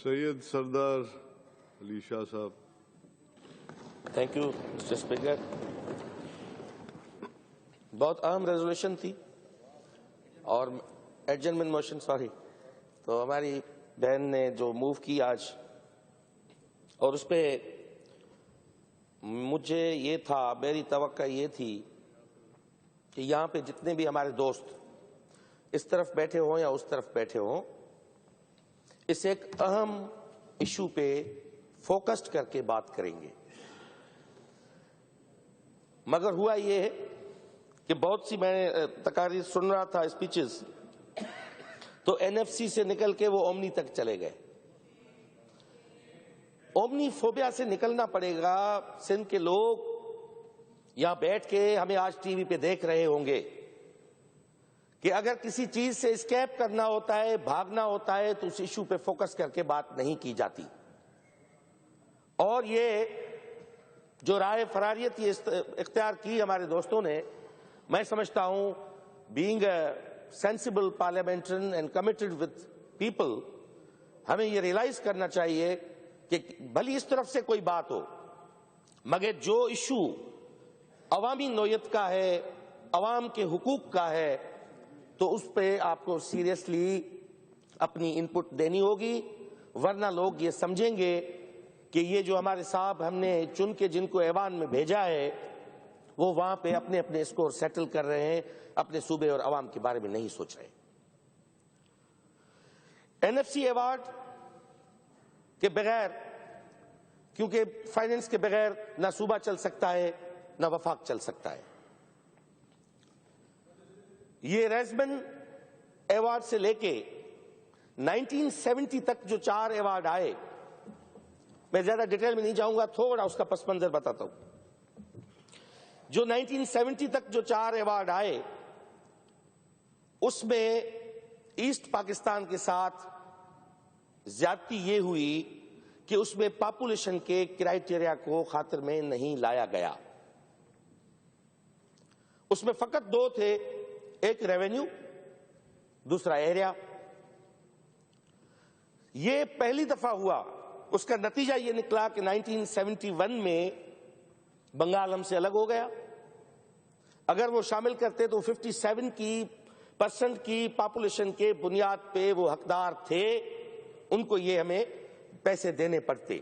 Syed Sardar Ali Shah sahib. Thank you mister speaker. بہت اہم resolution تھی اور ایڈجرنمنٹ موشن تو ہماری بہن نے جو موو کی آج، اور اس پہ مجھے یہ تھا، میری توقع یہ تھی کہ یہاں پہ جتنے بھی ہمارے دوست اس طرف بیٹھے ہوں یا اس طرف بیٹھے ہوں، اس ایک اہم ایشو پہ فوکسڈ کر کے بات کریں گے. مگر ہوا یہ ہے کہ بہت سی میں تقاریر سن رہا تھا، اسپیچز، تو این ایف سی سے نکل کے وہ اومنی تک چلے گئے. اومنی فوبیا سے نکلنا پڑے گا. سندھ کے لوگ یہاں بیٹھ کے ہمیں آج ٹی وی پہ دیکھ رہے ہوں گے کہ اگر کسی چیز سے اسکیپ کرنا ہوتا ہے، بھاگنا ہوتا ہے، تو اس ایشو پہ فوکس کر کے بات نہیں کی جاتی. اور یہ جو رائے فراریت یہ اختیار کی ہمارے دوستوں نے، میں سمجھتا ہوں being a sensible parliamentarian and committed with people, ہمیں یہ ریئلائز کرنا چاہیے کہ بھلی اس طرف سے کوئی بات ہو، مگر جو ایشو عوامی نوعیت کا ہے، عوام کے حقوق کا ہے، تو اس پہ آپ کو سیریسلی اپنی ان پٹ دینی ہوگی. ورنہ لوگ یہ سمجھیں گے کہ یہ جو ہمارے صاحب ہم نے چن کے جن کو ایوان میں بھیجا ہے، وہ وہاں پہ اپنے اپنے اسکور سیٹل کر رہے ہیں، اپنے صوبے اور عوام کے بارے میں نہیں سوچ رہے. این ایف سی ایوارڈ کے بغیر، کیونکہ فائننس کے بغیر نہ صوبہ چل سکتا ہے نہ وفاق چل سکتا ہے. یہ ریزمن ایوارڈ سے لے کے 1970 تک جو 4 ایوارڈ آئے، میں زیادہ ڈیٹیل میں نہیں جاؤں گا، تھوڑا اس کا پس منظر بتاتا ہوں. جو 1970 تک جو 4 ایوارڈ آئے، اس میں ایسٹ پاکستان کے ساتھ زیادتی یہ ہوئی کہ اس میں پاپولیشن کے کرائیٹیریا کو خاطر میں نہیں لایا گیا. اس میں فقط 2 تھے، ایک ریونیو، دوسرا ایریا. یہ پہلی دفعہ ہوا. اس کا نتیجہ یہ نکلا کہ 1971 میں بنگال ہم سے الگ ہو گیا. اگر وہ شامل کرتے تو 57% کی پاپولیشن کے بنیاد پہ وہ حقدار تھے، ان کو یہ ہمیں پیسے دینے پڑتے.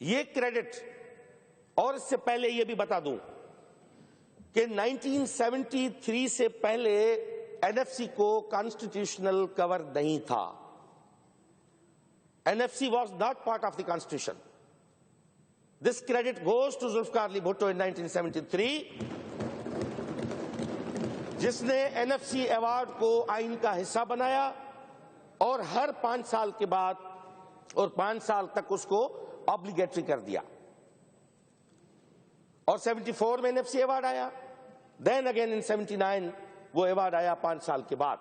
یہ کریڈٹ، اور اس سے پہلے یہ بھی بتا دوں کہ 1973 سے پہلے این ایف سی کو کانسٹیٹیوشنل کور نہیں تھا. N F C was not part of the constitution. This credit goes to Zulfikar Ali Bhutto in 1973، جس نے این ایف سی ایوارڈ کو آئین کا حصہ بنایا اور ہر 5 سال کے بعد اور 5 سال تک اس کو آبلیگیٹری کر دیا. اور 74 میں این ایف سی ایوارڈ آیا، دین اگین ان 79 وہ ایوارڈ آیا 5 سال کے بعد.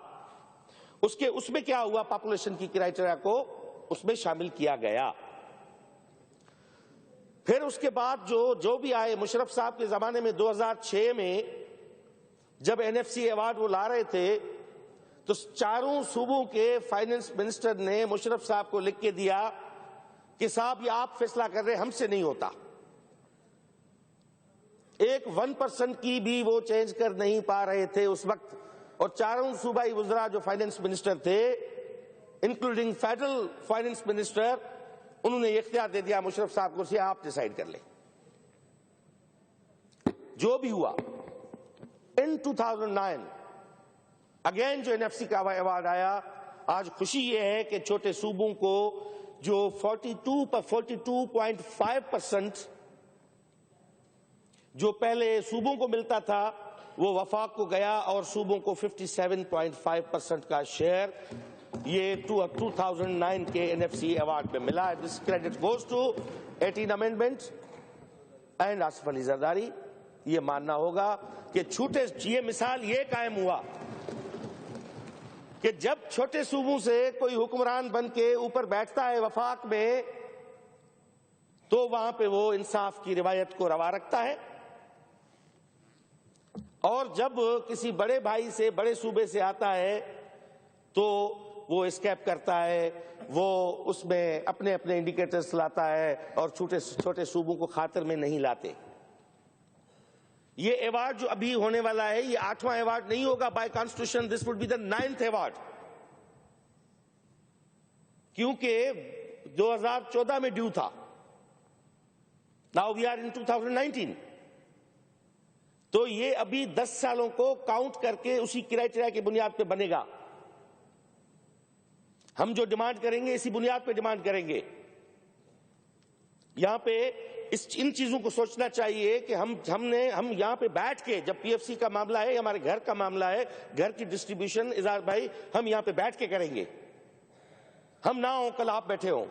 اس میں کیا ہوا، پاپولیشن کی کرائیٹیریا کو اس میں شامل کیا گیا. پھر اس کے بعد جو بھی آئے، مشرف صاحب کے زمانے میں 2006 میں جب این ایف سی ایوارڈ وہ لا رہے تھے، تو 4 صوبوں کے فائننس منسٹر نے مشرف صاحب کو لکھ کے دیا کہ صاحب یہ آپ فیصلہ کر رہے، ہم سے نہیں ہوتا. ایک 1% کی بھی وہ چینج کر نہیں پا رہے تھے اس وقت. اور 4 صوبائی وزراء جو فائننس منسٹر تھے، انکلوڈنگ فیڈرل فائننس منسٹر، انہوں نے یہ اختیار دے دیا مشرف صاحب کو، آپ ڈیسائیڈ کر لیں. جو بھی ہوا، ان 2009 اگین جو این ایف سی کا ایوارڈ آیا. آج خوشی یہ ہے کہ چھوٹے صوبوں کو جو 42.5% جو پہلے صوبوں کو ملتا تھا، وہ وفاق کو گیا، اور صوبوں کو 57.5% کا شیئر یہ 2009 کے این ایف سی ایوارڈ میں ملا. This credit goes to 18 amendment and Asif Ali Zardari. یہ ماننا ہوگا کہ یہ مثال یہ قائم ہوا کہ جب چھوٹے صوبوں سے کوئی حکمران بن کے اوپر بیٹھتا ہے وفاق میں، تو وہاں پہ وہ انصاف کی روایت کو روا رکھتا ہے. اور جب کسی بڑے بھائی سے، بڑے صوبے سے آتا ہے، تو وہ اسکیپ کرتا ہے، وہ اس میں اپنے اپنے انڈیکیٹرز لاتا ہے اور چھوٹے چھوٹے صوبوں کو خاطر میں نہیں لاتے۔ یہ ایوارڈ جو ابھی ہونے والا ہے یہ 8واں ایوارڈ نہیں ہوگا by constitution, this would be the 9th award, کیونکہ 2014 میں ڈیو تھا، ناؤ وی آر ان 2019، تو یہ ابھی 10 سالوں کو کاؤنٹ کر کے اسی کرائٹیریا کی بنیاد پہ بنے گا۔ ہم جو ڈیمانڈ کریں گے اسی بنیاد پہ ڈیمانڈ کریں گے۔ یہاں پہ ان چیزوں کو سوچنا چاہیے کہ ہم یہاں پہ بیٹھ کے، جب پی ایف سی کا معاملہ ہے، ہمارے گھر کا معاملہ ہے، گھر کی ڈسٹریبیوشن، اظہار بھائی، ہم یہاں پہ بیٹھ کے کریں گے۔ ہم نہ ہوں کل آپ بیٹھے ہوں،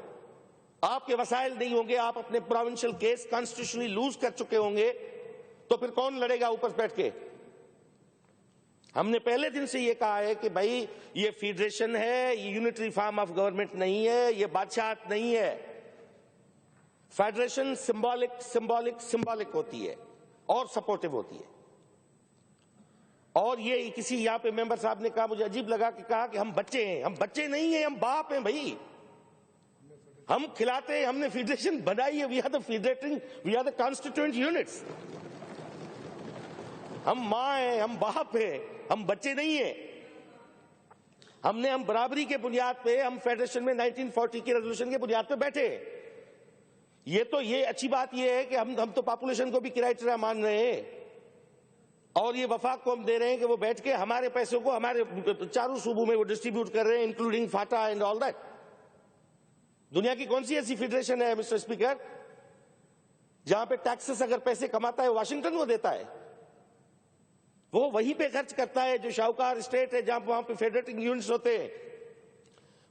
آپ کے وسائل نہیں ہوں گے، آپ اپنے پروونشل کیس کانسٹیٹیوشنلی لوز کر چکے ہوں گے، تو پھر کون لڑے گا اوپر بیٹھ کے؟ ہم نے پہلے دن سے یہ کہا ہے کہ بھائی یہ فیڈریشن ہے، یہ یونٹری فارم آف گورنمنٹ نہیں ہے، یہ بادشاہت نہیں ہے۔ فیڈریشن سمبولک ہوتی ہے اور سپورٹو ہوتی ہے۔ اور یہ کسی یہاں پہ ممبر صاحب نے کہا، مجھے عجیب لگا کہ ہم بچے ہیں۔ ہم بچے نہیں ہیں، ہم باپ ہیں بھائی۔ ہم کھلاتے ہیں، ہم نے فیڈریشن بنائی ہے، we are the constituent units. ہم ماں ہیں، ہم باپ ہیں، ہم بچے نہیں ہیں۔ ہم برابری کے بنیاد پہ، ہم فیڈریشن میں 1940 کی ریزولوشن کے بنیاد پہ بیٹھے۔ یہ اچھی بات یہ ہے کہ ہم تو پاپولیشن کو بھی کرائٹیریا مان رہے ہیں، اور یہ وفاق کو ہم دے رہے ہیں کہ وہ بیٹھ کے ہمارے پیسوں کو ہمارے چاروں صوبوں میں وہ ڈسٹریبیوٹ کر رہے ہیں، including FATA and all that. دنیا کی کون سی ایسی فیڈریشن ہے مسٹر اسپیکر جہاں پہ ٹیکسز اگر پیسے کماتا ہے واشنگٹن وہ دیتا ہے؟ وہ وہیں پہ خرچ کرتا ہے جو شاہکار اسٹیٹ ہے، جہاں وہاں پہ فیڈریٹنگ یونٹس ہوتے ہیں،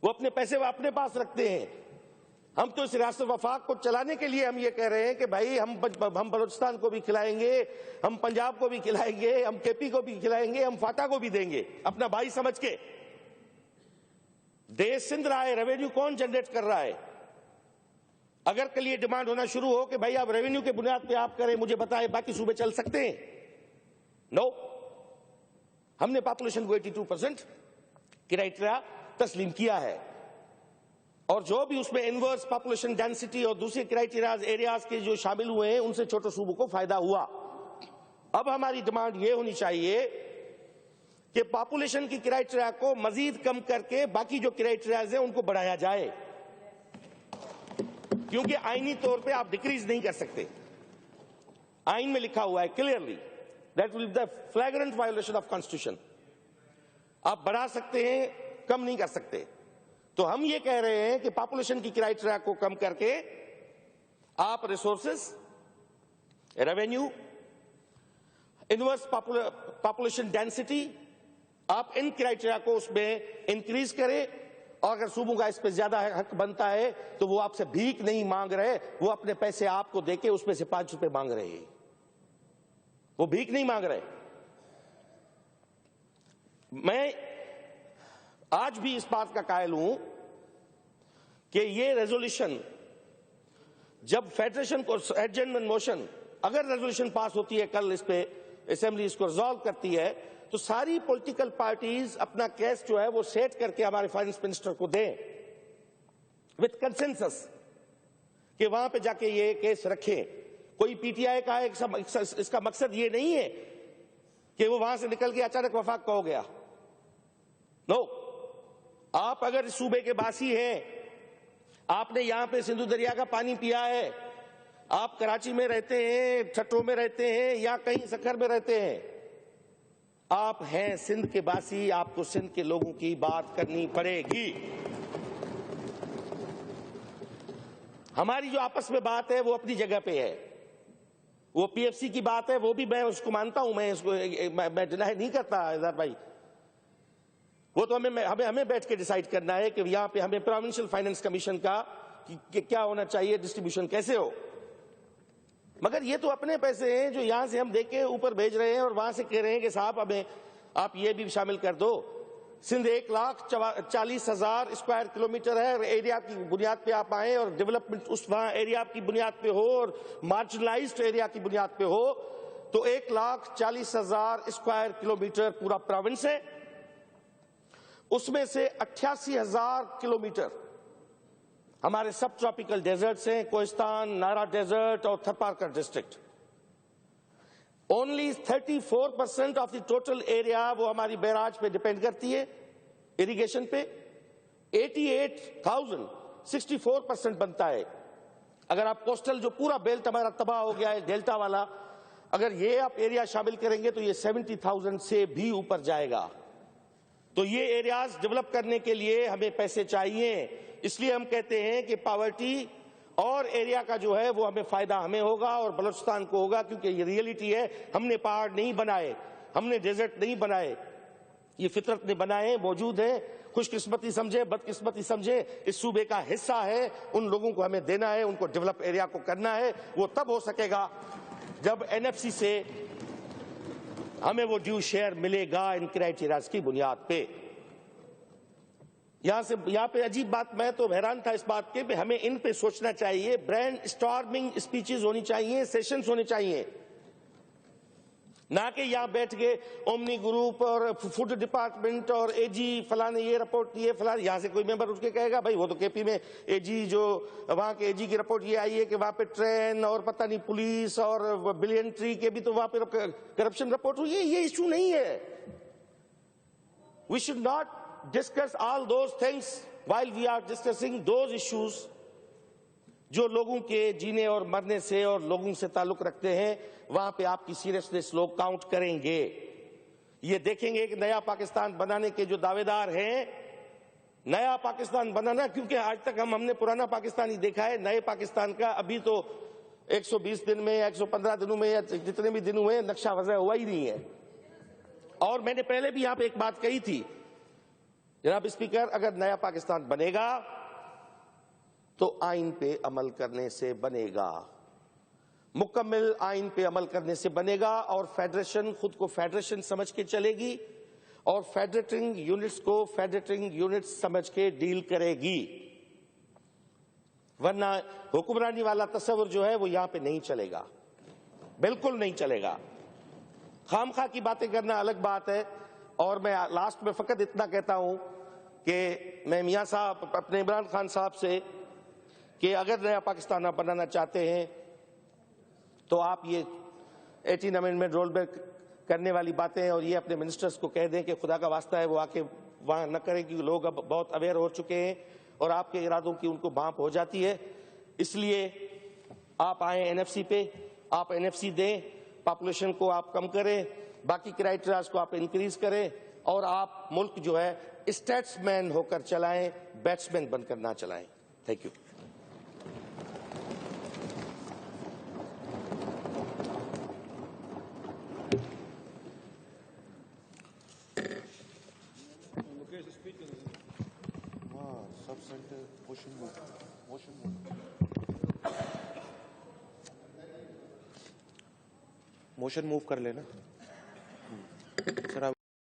وہ اپنے پیسے وہ اپنے پاس رکھتے ہیں۔ ہم تو اس ریاست وفاق کو چلانے کے لیے ہم یہ کہہ رہے ہیں کہ بھائی ہم بلوچستان کو بھی کھلائیں گے، ہم پنجاب کو بھی کھلائیں گے، ہم کے پی کو بھی کھلائیں گے، ہم فاٹا کو بھی دیں گے، اپنا بھائی سمجھ کے۔ دیش سندھ رہا ہے، ریونیو کون جنریٹ کر رہا ہے؟ اگر کل یہ ڈیمانڈ ہونا شروع ہو کہ بھائی آپ ریونیو کے بنیاد پہ آپ کریں، مجھے بتائیں باقی صوبے چل سکتے ہیں؟ نو، ہم نے پاپولیشن کو 82% کرائٹیریا تسلیم کیا ہے، اور جو بھی اس میں انورس پاپولیشن ڈینسٹی اور دوسرے کرائٹیریاز ایریاز کے جو شامل ہوئے ہیں ان سے چھوٹے صوبوں کو فائدہ ہوا۔ اب ہماری ڈیمانڈ یہ ہونی چاہیے کہ پاپولیشن کی کرائٹیریا کو مزید کم کر کے باقی جو کرائٹیریاز ہیں ان کو بڑھایا جائے، کیونکہ آئینی طور پہ آپ ڈکریز نہیں کر سکتے۔ آئین میں لکھا ہوا ہے clearly that will be the flagrant violation of constitution۔ آپ بڑھا سکتے ہیں، کم نہیں کر سکتے۔ تو ہم یہ کہہ رہے ہیں کہ پاپولیشن کی کرائٹیریا کو کم کر کے آپ resources, revenue, inverse population density, آپ ان کرائٹیریا کو اس میں انکریز کریں، اور اگر صوبوں کا اس پہ زیادہ حق بنتا ہے تو وہ آپ سے بھیک نہیں مانگ رہے، وہ اپنے پیسے آپ کو دے کے اس میں سے 5 روپے مانگ رہے ہیں، وہ بھیک نہیں مانگ رہے۔ میں آج بھی اس بات کا قائل ہوں کہ یہ ریزولوشن جب فیڈریشن کو ایڈجرنمنٹ موشن، اگر ریزولوشن پاس ہوتی ہے کل، اس پہ اسمبلی اس کو ریزالو کرتی ہے، تو ساری پولیٹیکل پارٹیز اپنا کیس جو ہے وہ سیٹ کر کے ہمارے فائنانس منسٹر کو دیں وتھ کنسنسس، کہ وہاں پہ جا کے یہ کیس رکھیں۔ کوئی پی ٹی آئی کا ہے، اس کا مقصد یہ نہیں ہے کہ وہ وہاں سے نکل کے اچانک وفاق کا ہو گیا۔ نو، آپ اگر اس صوبے کے باسی ہیں، آپ نے یہاں پہ سندھو دریا کا پانی پیا ہے، آپ کراچی میں رہتے ہیں، ٹھٹروں میں رہتے ہیں، یا کہیں سکھر میں رہتے ہیں، آپ ہیں سندھ کے باسی، آپ کو سندھ کے لوگوں کی بات کرنی پڑے گی۔ ہماری جو آپس میں بات ہے وہ اپنی جگہ پہ ہے، وہ پی ایف سی کی بات ہے، وہ بھی میں اس کو مانتا ہوں، میں اس کو میں ڈینائی نہیں کرتا اظہار بھائی، وہ تو ہمیں بیٹھ کے ڈیسائیڈ کرنا ہے کہ یہاں پہ ہمیں پروونشل فائنانس کمیشن کا کیا ہونا چاہیے، ڈسٹریبیوشن کیسے ہو۔ مگر یہ تو اپنے پیسے ہیں جو یہاں سے ہم دے کے اوپر بھیج رہے ہیں، اور وہاں سے کہہ رہے ہیں کہ صاحب ہمیں آپ یہ بھی شامل کر دو۔ سندھ 1,40,000 اسکوائر کلومیٹر ہے، ایریا کی بنیاد پہ آپ آئیں اور ڈیولپمنٹ اس وہاں ایریا کی بنیاد پہ ہو اور مارجنلائزڈ ایریا کی بنیاد پہ ہو، تو 1,40,000 اسکوائر کلومیٹر پورا پروونس ہے، اس میں سے 88,000 کلومیٹر ہمارے سب ٹراپیکل ڈیزرٹس ہیں، کوہستان، نارا ڈیزرٹ اور Tharparkar district. Only 34% of the total area وہ ہماری بیراج پہ ڈیپینڈ کرتی ہے، اریگیشن پہ. 88,000 64% بنتا ہے. اگر آپ کوسٹل جو پورا بیلٹ ہمارا تباہ ہو گیا ہے ڈیلٹا والا، اگر یہ آپ ایریا شامل کریں گے تو یہ 70,000 سے بھی اوپر جائے گا. تو یہ ایریاز ڈیولپ کرنے کے لیے ہمیں پیسے چاہیے. اس لیے ہم کہتے ہیں کہ پاورٹی اور ایریا کا جو ہے وہ ہمیں فائدہ ہمیں ہوگا اور بلوچستان کو ہوگا، کیونکہ یہ ریئلٹی ہے. ہم نے پہاڑ نہیں بنائے، ہم نے ڈیزرٹ نہیں بنائے، یہ فطرت نے بنائے، موجود ہیں. خوش قسمتی سمجھے بدقسمتی سمجھے، اس صوبے کا حصہ ہے. ان لوگوں کو ہمیں دینا ہے، ان کو ڈیولپ ایریا کو کرنا ہے. وہ تب ہو سکے گا جب NFC سے ہمیں وہ ڈیو شیئر ملے گا ان کرائٹیریاز کی بنیاد پہ. یہاں پہ عجیب بات، میں تو حیران تھا اس بات کے کہ ہمیں ان پہ سوچنا چاہیے. برین اسٹارمنگ اسپیچز ہونی چاہیے، سیشنز ہونے چاہیے، نہ کہ یہاں بیٹھ کے اومنی گروپ اور فوڈ ڈپارٹمنٹ اور اے جی فلاں نے یہ رپورٹ دی ہے، فلاں یہاں سے کوئی ممبر اٹھ کے کہے گا بھائی وہ تو KP میں اے جی جو وہاں کے اے جی کی رپورٹ یہ آئی ہے کہ وہاں پہ ٹرین اور پتہ نہیں پولیس اور بلین ٹری کے بھی تو وہاں پہ کرپشن رپورٹ ہوئی ہے. یہ ایشو نہیں ہے. We should not discuss all those things while we are discussing those issues جو لوگوں کے جینے اور مرنے سے اور لوگوں سے تعلق رکھتے ہیں. وہاں پہ آپ کی سیریسنس لوگ کاؤنٹ کریں گے. یہ دیکھیں گے کہ نیا پاکستان بنانے کے جو دعوے دار ہیں، نیا پاکستان بنانا، کیونکہ آج تک ہم نے پرانا پاکستان ہی دیکھا ہے. نئے پاکستان کا ابھی تو 120 دن میں یا 115 دنوں میں یا جتنے بھی دن ہوئے نقشہ وضع ہوا ہی نہیں ہے. اور میں نے پہلے بھی یہاں پہ ایک بات کہی تھی، جناب اسپیکر، اگر نیا پاکستان بنے گا تو آئین پہ عمل کرنے سے بنے گا، مکمل آئین پہ عمل کرنے سے بنے گا. اور فیڈریشن خود کو فیڈریشن سمجھ کے چلے گی اور فیڈریٹنگ یونٹس کو فیڈریٹنگ یونٹس سمجھ کے ڈیل کرے گی. ورنہ حکمرانی والا تصور جو ہے وہ یہاں پہ نہیں چلے گا، بالکل نہیں چلے گا. خام خواہ کی باتیں کرنا الگ بات ہے. اور میں لاسٹ میں فقط اتنا کہتا ہوں کہ میں میاں صاحب اپنے عمران خان صاحب سے کہ اگر نیا پاکستان آپ بنانا چاہتے ہیں تو آپ یہ 18 امینڈمنٹ رول بیک کرنے والی باتیں اور یہ اپنے منسٹرز کو کہہ دیں کہ خدا کا واسطہ ہے وہ آ کے وہاں نہ کریں، کیونکہ لوگ اب بہت اویئر ہو چکے ہیں اور آپ کے ارادوں کی ان کو بھانپ ہو جاتی ہے. اس لیے آپ آئیں NFC پہ، آپ NFC دیں، پاپولیشن کو آپ کم کریں، باقی کرائٹریاز کو آپ انکریز کریں اور آپ ملک جو ہے اسٹیٹس مین ہو کر چلائیں، بیٹسمین بن کر نہ چلائیں. Thank you. موشن موو کر لینا.